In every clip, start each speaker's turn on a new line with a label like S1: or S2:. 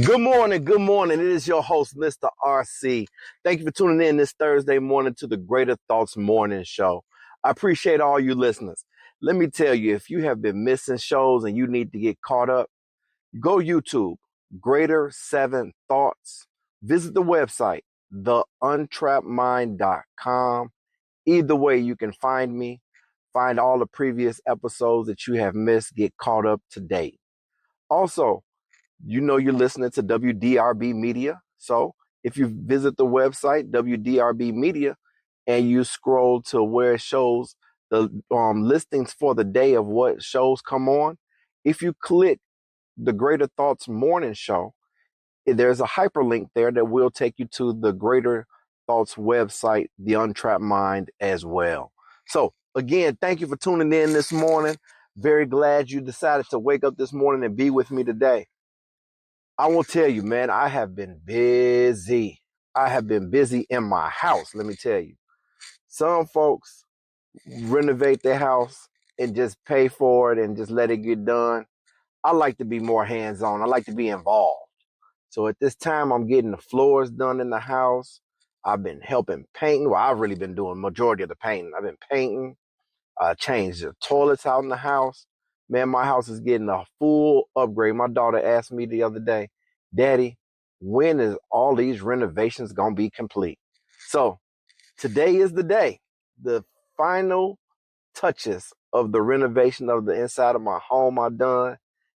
S1: Good morning. Good morning. It is your host, Mr. RC. Thank you for tuning in this Thursday morning to the Greater Thoughts Morning Show. I appreciate all you listeners. Let me tell you, if you have been missing shows and you need to get caught up, go YouTube, Greater Seven Thoughts. Visit the website, theuntrappedmind.com. Either way, you can find me, find all the previous episodes that you have missed, get caught up to date. Also, you're listening to WDRB Media. So if you visit the website, WDRB Media, and you scroll to where it shows the listings for the day of what shows come on, if you click the Greater Thoughts Morning Show, there's a hyperlink there that will take you to the Greater Thoughts website, The Untrapped Mind, as well. So again, thank you for tuning in this morning. Very glad you decided to wake up this morning and be with me today. I will tell you, man, I have been busy. I have been busy in my house, let me tell you. Some folks renovate their house and just pay for it and just let it get done. I like to be more hands-on. I like to be involved. So at this time, I'm getting the floors done in the house. I've been helping painting. Well, I've really been doing majority of the painting. I've been painting. Changed the toilets out in the house. Man, my house is getting a full upgrade. My daughter asked me the other day, Daddy, when is all these renovations going to be complete? So today is the day. The final touches of the renovation of the inside of my home are done,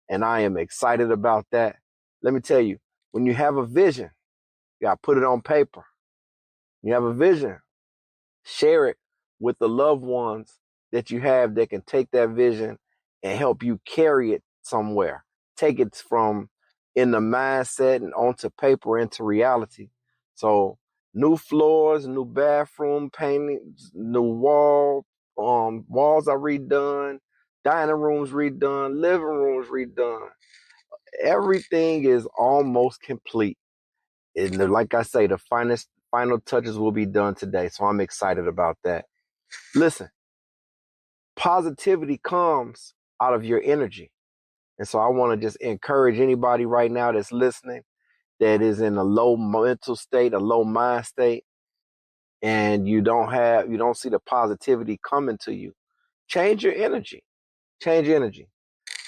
S1: and I am excited about that. Let me tell you, when you have a vision, you got to put it on paper. You have a vision, share it with the loved ones that you have that can take that vision and help you carry it somewhere. Take it from in the mindset and onto paper into reality. So new floors, new bathroom paintings, new walls are redone, dining rooms redone, living rooms redone. Everything is almost complete. And like I say, the final touches will be done today. So I'm excited about that. Listen, positivity comes out of your energy. And so I want to just encourage anybody right now that's listening that is in a low mental state, a low mind state, and you don't see the positivity coming to you. Change your energy. Change your energy.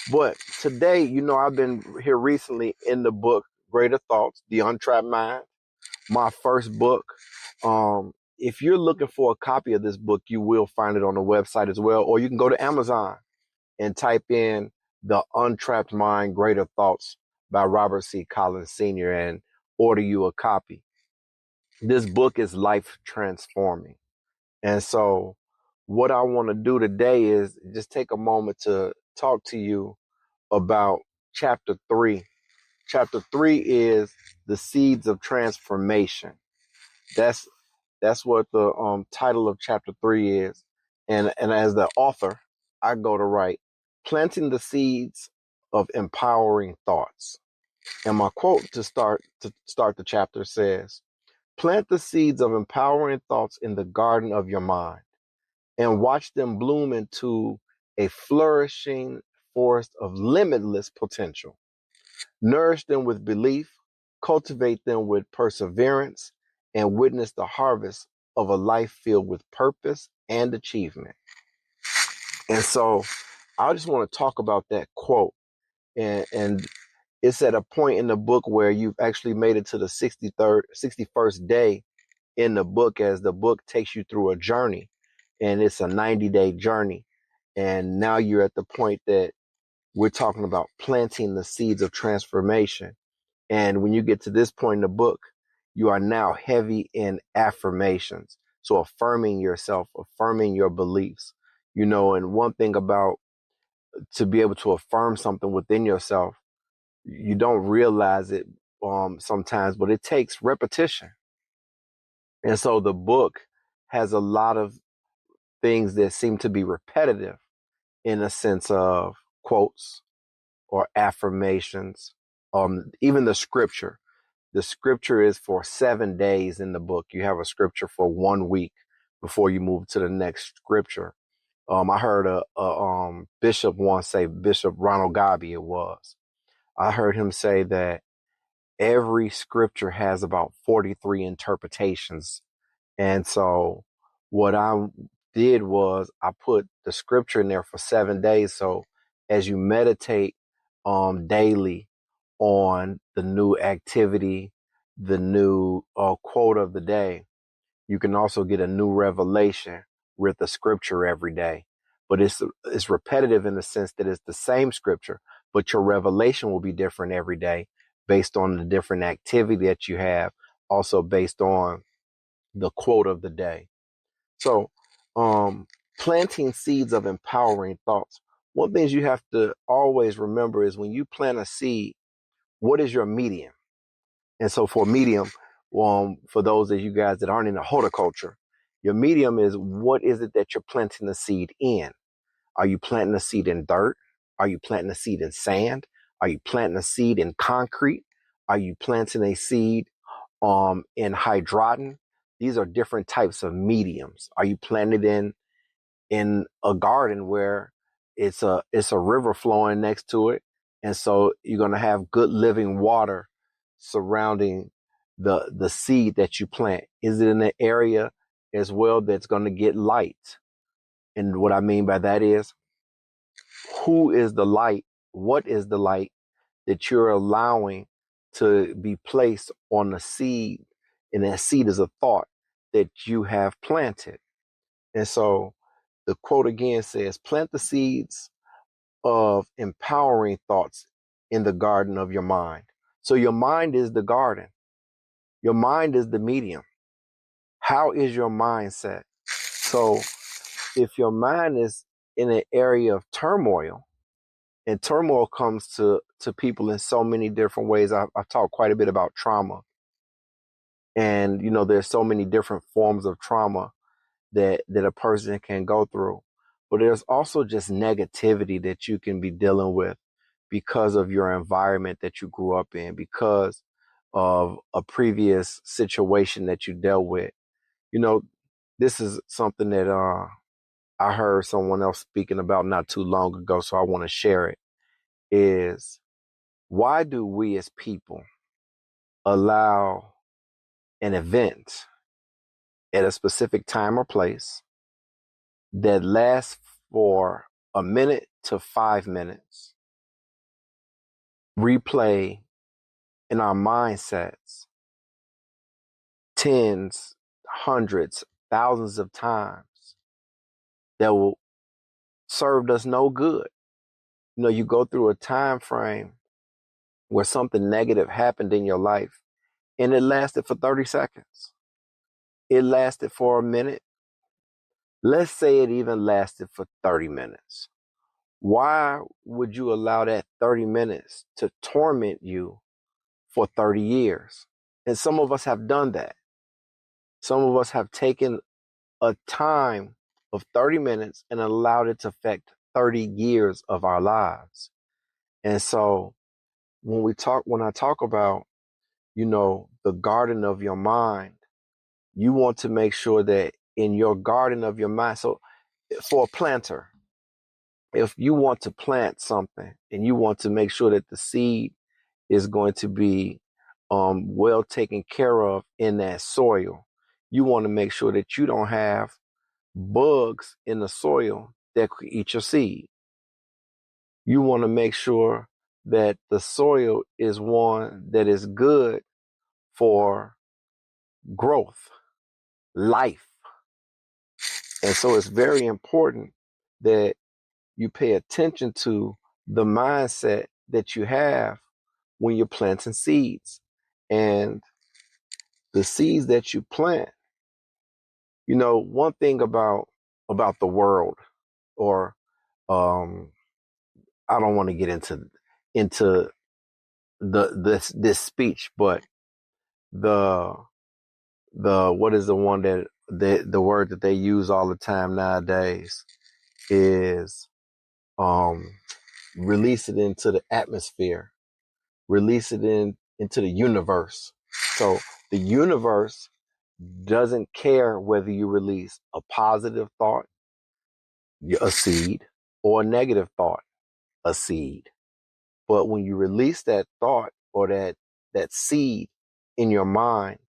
S1: But today, I've been here recently in the book Greater Thoughts, The Untrapped Mind, my first book. If you're looking for a copy of this book, you will find it on the website as well, or you can go to Amazon and type in The Untrapped Mind, Greater Thoughts by Robert C. Collins Sr. and order you a copy. This book is life transforming. And so what I want to do today is just take a moment to talk to you about chapter 3. Chapter 3 is the seeds of transformation. That's what the title of chapter 3 is. And as the author, I go to write, planting the seeds of empowering thoughts. And my quote to start the chapter says, plant the seeds of empowering thoughts in the garden of your mind and watch them bloom into a flourishing forest of limitless potential. Nourish them with belief, cultivate them with perseverance, and witness the harvest of a life filled with purpose and achievement. And so I just want to talk about that quote. And it's at a point in the book where you've actually made it to the 61st day in the book, as the book takes you through a journey, and it's a 90-day journey. And now you're at the point that we're talking about planting the seeds of transformation. And when you get to this point in the book, you are now heavy in affirmations. So affirming yourself, affirming your beliefs, and one thing about to be able to affirm something within yourself, you don't realize it sometimes, but it takes repetition. And so the book has a lot of things that seem to be repetitive in a sense of quotes or affirmations. Even the scripture. The scripture is for 7 days in the book. You have a scripture for 1 week before you move to the next scripture. I heard a bishop once say, Bishop Ronald Gabi it was. I heard him say that every scripture has about 43 interpretations. And so what I did was I put the scripture in there for 7 days. So as you meditate daily on the new activity, the new quote of the day, you can also get a new revelation with the scripture every day. But it's repetitive in the sense that it's the same scripture, but your revelation will be different every day based on the different activity that you have, also based on the quote of the day. So, planting seeds of empowering thoughts. One thing you have to always remember is when you plant a seed, what is your medium? And so for medium, for those of you guys that aren't in the horticulture, your medium is what is it that you're planting the seed in? Are you planting a seed in dirt? Are you planting a seed in sand? Are you planting a seed in concrete? Are you planting a seed in hydrogen? These are different types of mediums. Are you planting it in a garden where it's a river flowing next to it, and so you're going to have good living water surrounding the seed that you plant? Is it in an area as well that's going to get light? And what I mean by that is, who is the light? What is the light that you're allowing to be placed on the seed? And that seed is a thought that you have planted. And so the quote again says, plant the seeds of empowering thoughts in the garden of your mind. So your mind is the garden. Your mind is the medium. How is your mindset? So if your mind is in an area of turmoil, and turmoil comes to people in so many different ways. I've talked quite a bit about trauma. And, there's so many different forms of trauma that a person can go through. But there's also just negativity that you can be dealing with because of your environment that you grew up in, because of a previous situation that you dealt with. You know, this is something that I heard someone else speaking about not too long ago, so I want to share it. Is why do we as people allow an event at a specific time or place that lasts for a minute to 5 minutes replay in our mindsets tens, hundreds, thousands of times that will serve us no good? You go through a time frame where something negative happened in your life and it lasted for 30 seconds. It lasted for a minute. Let's say it even lasted for 30 minutes. Why would you allow that 30 minutes to torment you for 30 years? And some of us have done that. Some of us have taken a time of 30 minutes and allowed it to affect 30 years of our lives. And so when I talk about, the garden of your mind, you want to make sure that in your garden of your mind, so for a planter, if you want to plant something and you want to make sure that the seed is going to be well taken care of in that soil, you want to make sure that you don't have bugs in the soil that could eat your seed. You want to make sure that the soil is one that is good for growth, life. And so it's very important that you pay attention to the mindset that you have when you're planting seeds. And the seeds that you plant, one thing about the world, or I don't want to get into this speech, but the what is the one that the word that they use all the time nowadays is release it into the atmosphere, release it into the universe. So the universe doesn't care whether you release a positive thought, a seed, or a negative thought, a seed. But when you release that thought or that that seed in your mind,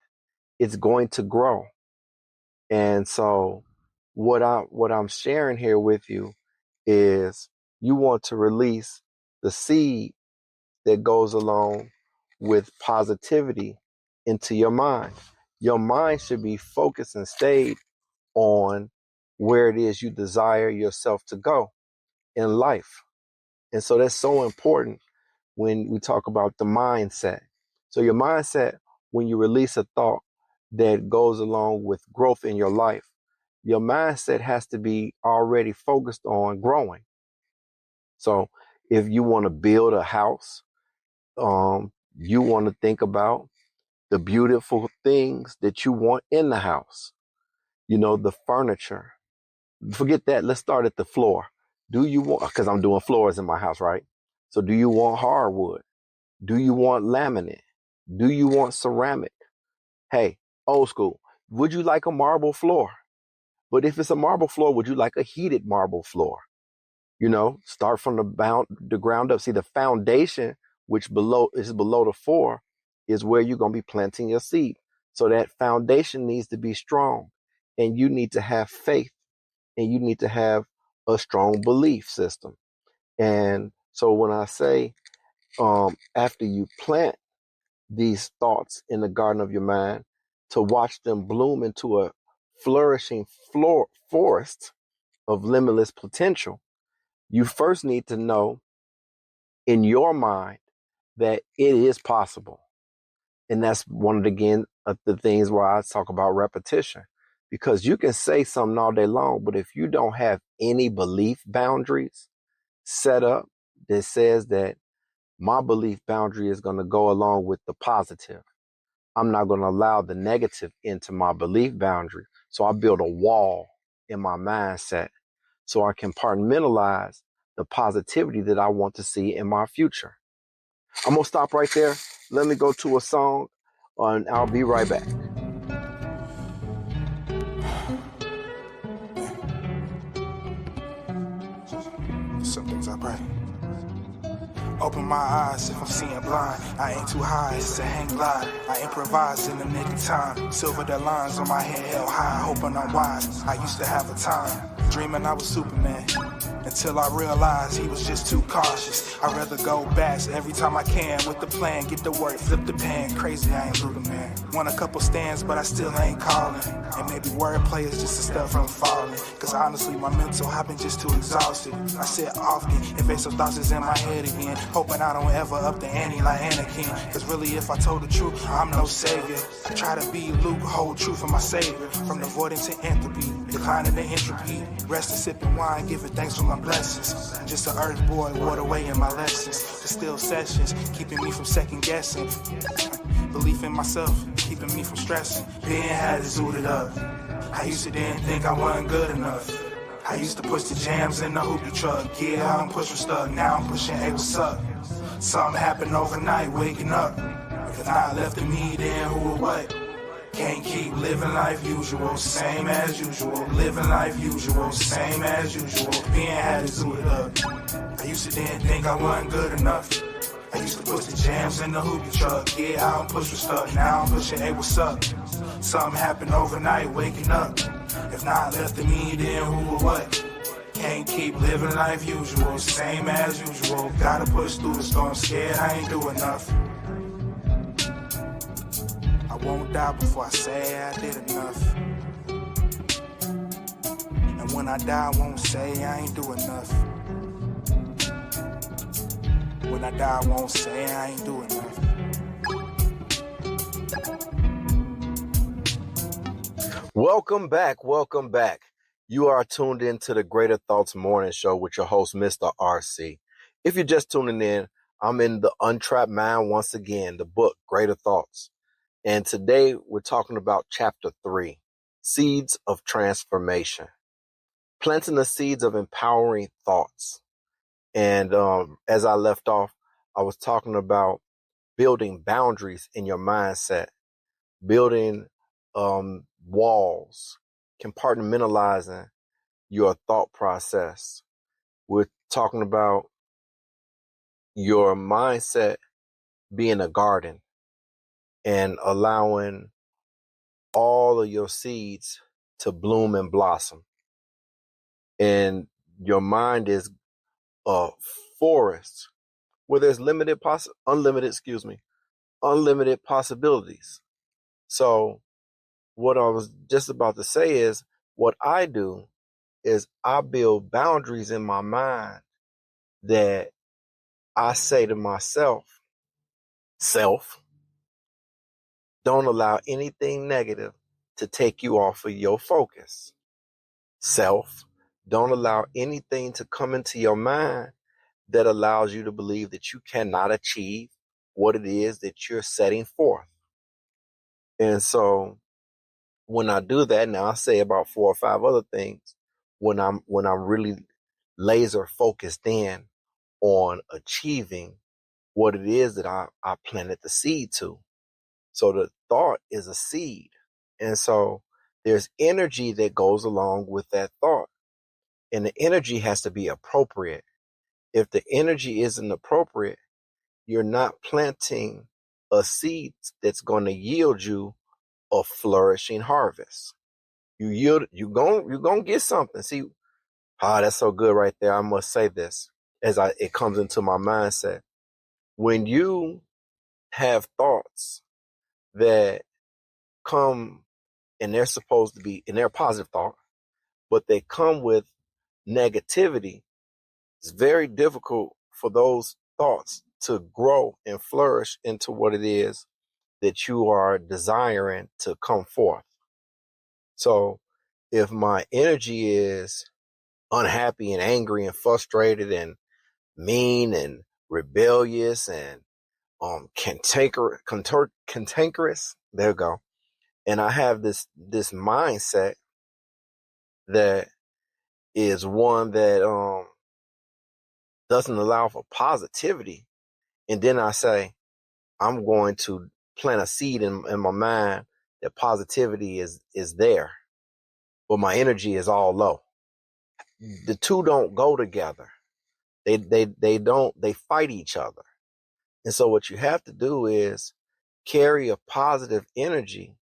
S1: it's going to grow. And so what I'm sharing here with you is you want to release the seed that goes along with positivity into your mind. Your mind should be focused and stayed on where it is you desire yourself to go in life. And so that's so important when we talk about the mindset. So your mindset, when you release a thought that goes along with growth in your life, your mindset has to be already focused on growing. So if you want to build a house, you want to think about the beautiful things that you want in the house. The furniture. Forget that. Let's start at the floor. Do you want, because I'm doing floors in my house, right? So do you want hardwood? Do you want laminate? Do you want ceramic? Hey, old school. Would you like a marble floor? But if it's a marble floor, would you like a heated marble floor? Start from the ground up. See, the foundation, which is below the floor, is where you're going to be planting your seed. So that foundation needs to be strong, and you need to have faith, and you need to have a strong belief system. And so when I say, after you plant these thoughts in the garden of your mind, to watch them bloom into a flourishing forest of limitless potential, you first need to know in your mind that it is possible. And that's one of the things where I talk about repetition, because you can say something all day long, but if you don't have any belief boundaries set up that says that my belief boundary is going to go along with the positive, I'm not going to allow the negative into my belief boundary. So I build a wall in my mindset so I can compartmentalize the positivity that I want to see in my future. I'm going to stop right there. Let me go to a song, and I'll be right back.
S2: Some things I pray. Open my eyes if I'm seeing blind. I ain't too high, it's a hang glide. I improvise in the nick of time. Silver the lines on my head held high, hoping I'm wise. I used to have a time, dreaming I was Superman, until I realized he was just too cautious. I'd rather go back every time I can with the plan. Get to work, flip the pan. Crazy, I ain't Luda, man. Won a couple stands, but I still ain't calling. And maybe wordplay is just a step from falling. Cause honestly, my mental, I've been just too exhausted. I sit often, invasive thoughts is in my head again. Hoping I don't ever up the ante like Anakin. Cause really, if I told the truth, I'm no savior. I try to be Luke, hold truth for my savior. From avoidance to entropy, declining the entropy. Resting, sipping wine, giving thanks for my blessings. Just an earth boy, water away in my lessons. Distill sessions, keeping me from second guessing. Belief in myself, keeping me from stressing. Being had it zooted up. I used to didn't think I wasn't good enough. I used to push the jams in the hoopty truck. Yeah, I'm pushing stuff, now I'm pushing, hey, what's up? Something happened overnight, waking up. If not left to me, then who or what? Can't keep living life usual, same as usual. Living life usual, same as usual. Being had it zooted up. I used to didn't think I wasn't good enough. I used to push the jams in the hoopty truck. Yeah, I don't push for stuff, now I'm pushing, hey, what's up? Something happened overnight, waking up. If not left to me, then who or what? Can't keep living life usual, same as usual. Gotta push through the storm, scared I ain't do enough. I won't die before I say I did enough. And when I die, I won't say I ain't do enough. When I die, I won't say I ain't do enough.
S1: Welcome back. Welcome back. You are tuned into the Greater Thoughts Morning Show with your host, Mr. RC. If you're just tuning in, I'm in the Untrapped Mind once again, the book, Greater Thoughts. And today we're talking about Chapter 3, Seeds of Transformation. Planting the seeds of empowering thoughts. And as I left off, I was talking about building boundaries in your mindset, building walls, compartmentalizing your thought process. We're talking about your mindset being a garden. and allowing all of your seeds to bloom and blossom. And your mind is a forest where there's unlimited possibilities. So what I was just about to say is what I do is I build boundaries in my mind that I say to myself, self, don't allow anything negative to take you off of your focus. Self, don't allow anything to come into your mind that allows you to believe that you cannot achieve what it is that you're setting forth. And so when I do that, now I say about 4 or 5 other things when I'm really laser focused in on achieving what it is that I planted the seed to. So the thought is a seed. And so there's energy that goes along with that thought. And the energy has to be appropriate. If the energy isn't appropriate, you're not planting a seed that's going to yield you a flourishing harvest. You're going to get something. See, that's so good right there. I must say this as it comes into my mindset. When you have thoughts that come and they're supposed to be, and they're positive thought, but they come with negativity, it's very difficult for those thoughts to grow and flourish into what it is that you are desiring to come forth. So if my energy is unhappy and angry and frustrated and mean and rebellious and cantankerous, there you go. And I have this mindset that is one that doesn't allow for positivity. And then I say, I'm going to plant a seed in my mind that positivity is there, but my energy is all low. The two don't go together. They fight each other. And so what you have to do is carry a positive energy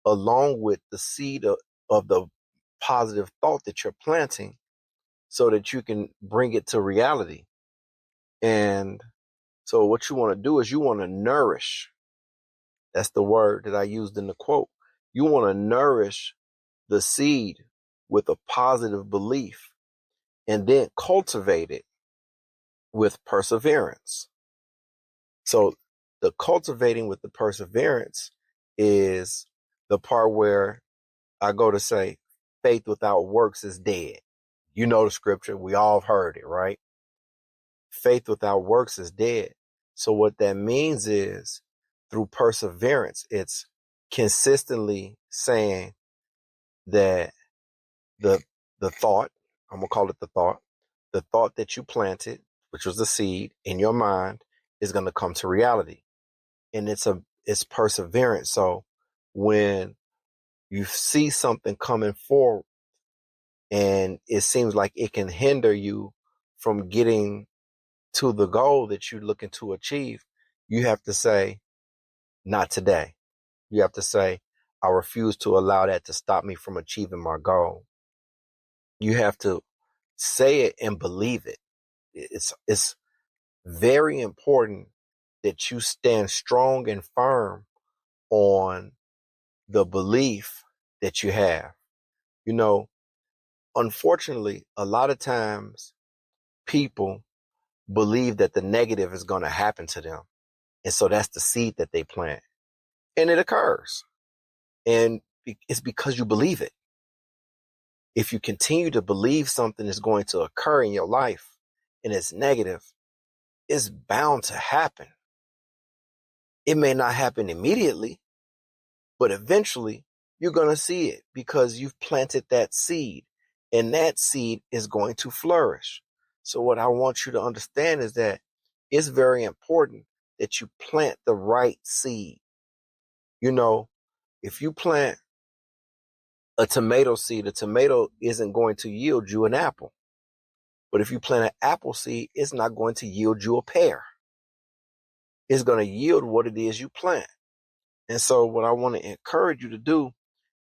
S1: along with the seed of the positive thought that you're planting so that you can bring it to reality. And so what you want to do is you want to nourish. That's the word that I used in the quote. You want to nourish the seed with a positive belief and then cultivate it with perseverance. So the cultivating with the perseverance is the part where I go to say faith without works is dead. You know the scripture. We all have heard it, right? Faith without works is dead. So what that means is through perseverance, it's consistently saying that the thought, I'm gonna call it the thought that you planted, which was the seed in your mind, is gonna come to reality. And it's perseverance. So when you see something coming forward and it seems like it can hinder you from getting to the goal that you're looking to achieve, you have to say, not today. You have to say, I refuse to allow that to stop me from achieving my goal. You have to say it and believe it. It's very important that you stand strong and firm on the belief that you have. You know, unfortunately, a lot of times people believe that the negative is going to happen to them. And so that's the seed that they plant. And it occurs. And it's because you believe it. If you continue to believe something is going to occur in your life and it's negative, it's bound to happen. It may not happen immediately, but eventually you're going to see it because you've planted that seed and that seed is going to flourish. So what I want you to understand is that it's very important that you plant the right seed. You know, if you plant a tomato seed, a tomato isn't going to yield you an apple. But if you plant an apple seed, it's not going to yield you a pear. It's going to yield what it is you plant. And so what I want to encourage you to do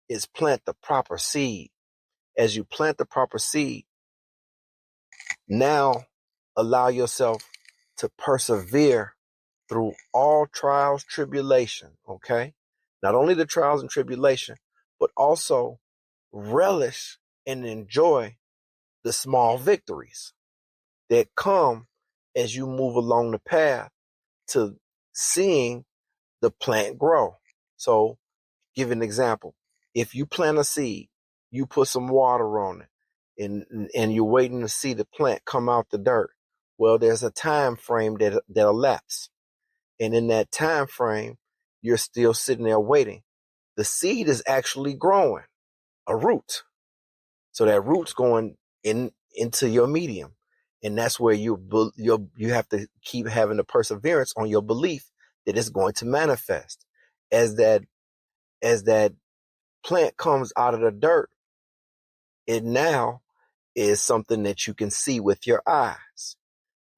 S1: is plant the proper seed. As you plant the proper seed, now allow yourself to persevere through all trials, tribulation, okay? Not only the trials and tribulation, but also relish and enjoy the small victories that come as you move along the path to seeing the plant grow. So, give an example. If you plant a seed, you put some water on it, and you're waiting to see the plant come out the dirt. Well, there's a time frame that elapses. And in that time frame, you're still sitting there waiting. The seed is actually growing, a root. So that root's going into your medium. And that's where you have to keep having the perseverance on your belief that it's going to manifest. As that plant comes out of the dirt, it now is something that you can see with your eyes.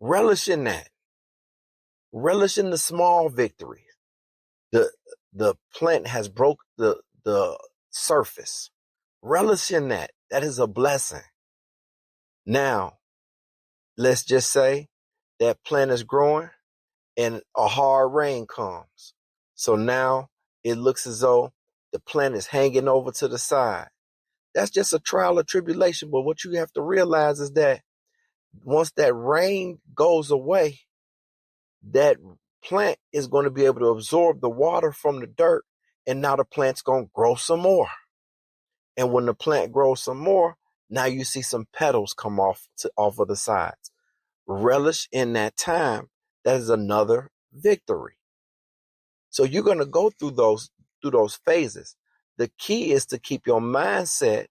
S1: Relish in that. Relish in the small victories. The plant has broke the surface. Relish in that. That is a blessing. Now, let's just say that plant is growing and a hard rain comes. So now it looks as though the plant is hanging over to the side. That's just a trial or tribulation. But what you have to realize is that once that rain goes away, that plant is going to be able to absorb the water from the dirt, and now the plant's going to grow some more. And when the plant grows some more, now you see some petals come off of the sides. Relish in that time. That is another victory. So you're going to go through those phases. The key is to keep your mindset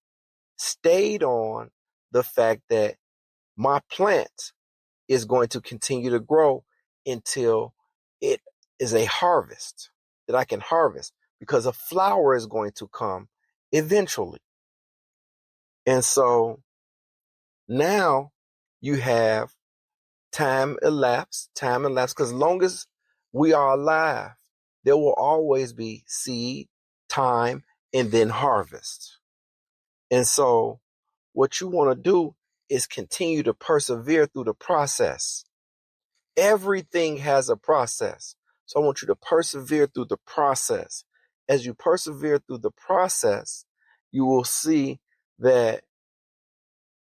S1: stayed on the fact that my plant is going to continue to grow until it is a harvest that I can harvest, because a flower is going to come eventually. And so now you have time elapsed, because as long as we are alive, there will always be seed, time, and then harvest. And so what you want to do is continue to persevere through the process. Everything has a process. So I want you to persevere through the process. As you persevere through the process, you will see that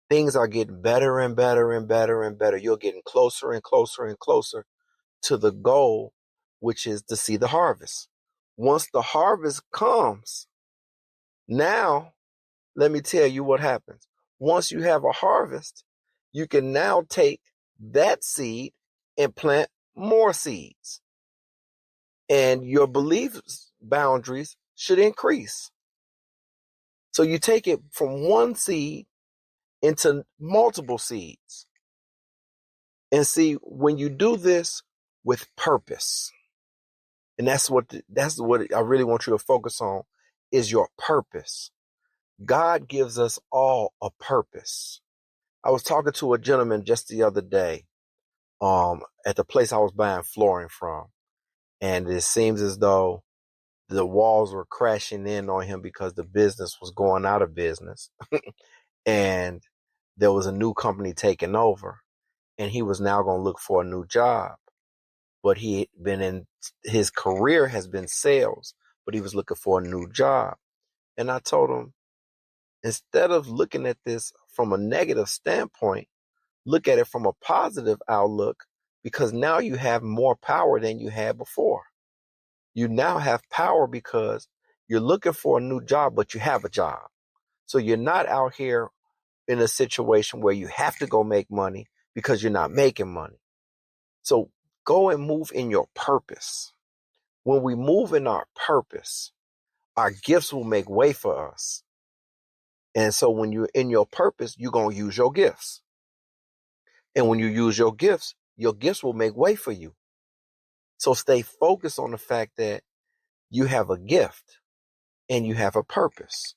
S1: things are getting better and better and better and better. You're getting closer and closer and closer to the goal, which is to see the harvest. Once the harvest comes, now let me tell you what happens. Once you have a harvest, you can now take that seed and plant more seeds. And your belief boundaries should increase. So you take it from one seed into multiple seeds. And see, when you do this with purpose, and that's what I really want you to focus on, is your purpose. God gives us all a purpose. I was talking to a gentleman just the other day at the place I was buying flooring from. And it seems as though the walls were crashing in on him because the business was going out of business. And there was a new company taking over. And he was now going to look for a new job. But his career has been sales, but he was looking for a new job. And I told him, instead of looking at this from a negative standpoint, look at it from a positive outlook, because now you have more power than you had before. You now have power because you're looking for a new job, but you have a job. So you're not out here in a situation where you have to go make money because you're not making money. So go and move in your purpose. When we move in our purpose, our gifts will make way for us. And so when you're in your purpose, you're going to use your gifts. And when you use your gifts will make way for you. So stay focused on the fact that you have a gift and you have a purpose.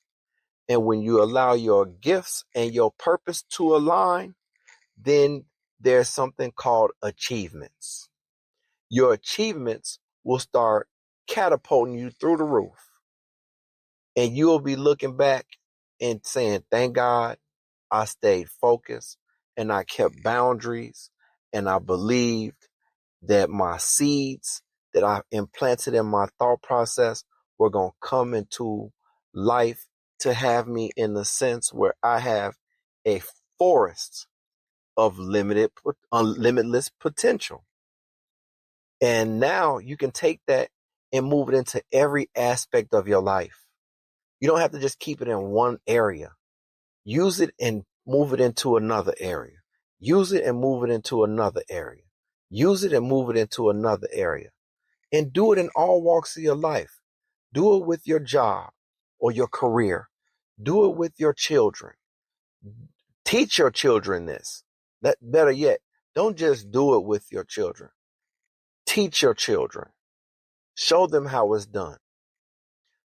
S1: And when you allow your gifts and your purpose to align, then there's something called achievements. Your achievements will start catapulting you through the roof. And you'll be looking back and saying, thank God I stayed focused and I kept boundaries and I believed that my seeds that I implanted in my thought process were going to come into life to have me in the sense where I have a forest of limitless potential. And now you can take that and move it into every aspect of your life. You don't have to just keep it in one area. Use it and move it into another area. Use it and move it into another area. Use it and move it into another area. And do it in all walks of your life. Do it with your job or your career. Do it with your children. Teach your children this. Better yet, don't just do it with your children. Teach your children. Show them how it's done.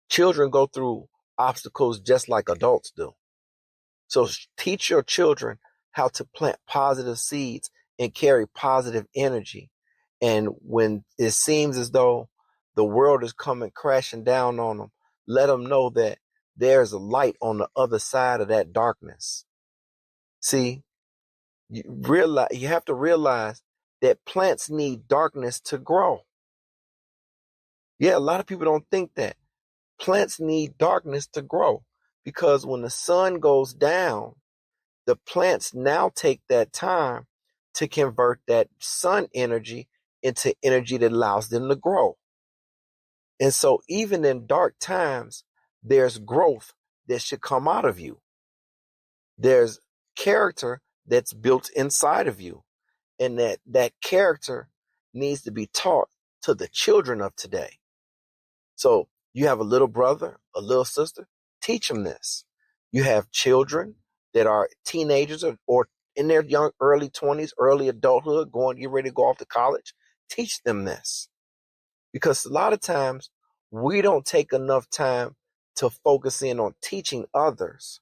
S1: Children go through obstacles just like adults do. So teach your children how to plant positive seeds and carry positive energy. And when it seems as though the world is coming crashing down on them, let them know that there's a light on the other side of that darkness. See, you have to realize that plants need darkness to grow. Yeah, a lot of people don't think that. Plants need darkness to grow because when the sun goes down, the plants now take that time to convert that sun energy into energy that allows them to grow. And so even in dark times, there's growth that should come out of you. There's character that's built inside of you. And that character needs to be taught to the children of today. So you have a little brother, a little sister, teach them this. You have children that are teenagers or in their young early 20s, early adulthood, get ready to go off to college. Teach them this. Because a lot of times we don't take enough time to focus in on teaching others.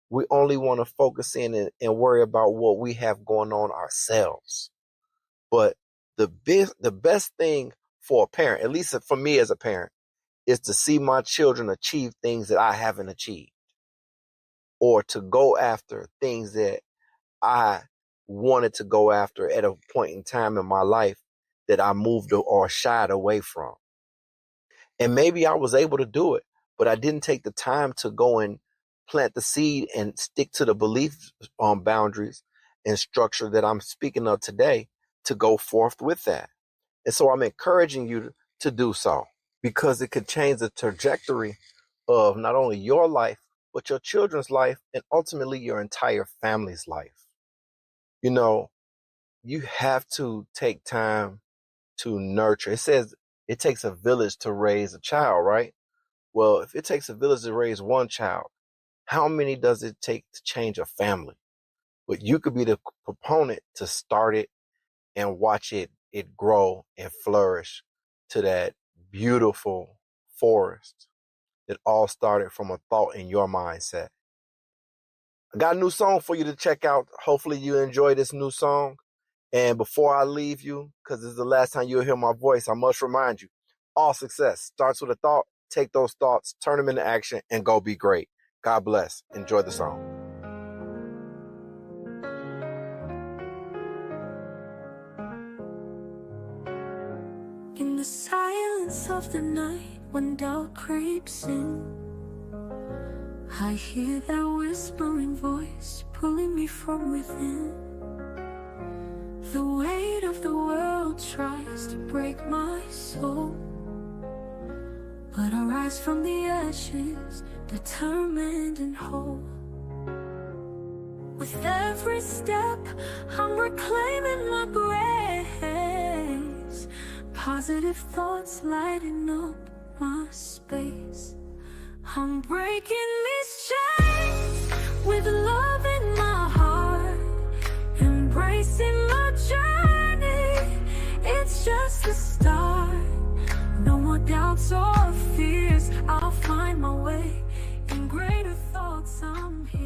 S1: We only want to focus in and worry about what we have going on ourselves. But the best thing for a parent, at least for me as a parent, is to see my children achieve things that I haven't achieved, or to go after things that I wanted to go after at a point in time in my life that I moved or shied away from. And maybe I was able to do it, but I didn't take the time to go and plant the seed and stick to the belief boundaries and structure that I'm speaking of today to go forth with that. And so I'm encouraging you to do so, because it could change the trajectory of not only your life, but your children's life and ultimately your entire family's life. You know, you have to take time to nurture. It says it takes a village to raise a child, right? Well, if it takes a village to raise one child, how many does it take to change a family? But you could be the proponent to start it and watch it grow and flourish to that beautiful forest that all started from a thought in your mindset. I got a new song for you to check out. Hopefully you enjoy this new song. And before I leave you, because this is the last time you'll hear my voice, I must remind you, all success starts with a thought. Take those thoughts, turn them into action, and go be great. God bless. Enjoy the song.
S3: In the silence of the night, when doubt creeps in, I hear that whispering voice pulling me from within. The weight of the world tries to break my soul, but I rise from the ashes, determined and whole. With every step, I'm reclaiming my grace. Positive thoughts lighting up my space. I'm breaking these chains with love in my heart, embracing my journey. It's just the start. No more doubts or fears. I'll find my way. In greater thoughts, I'm here.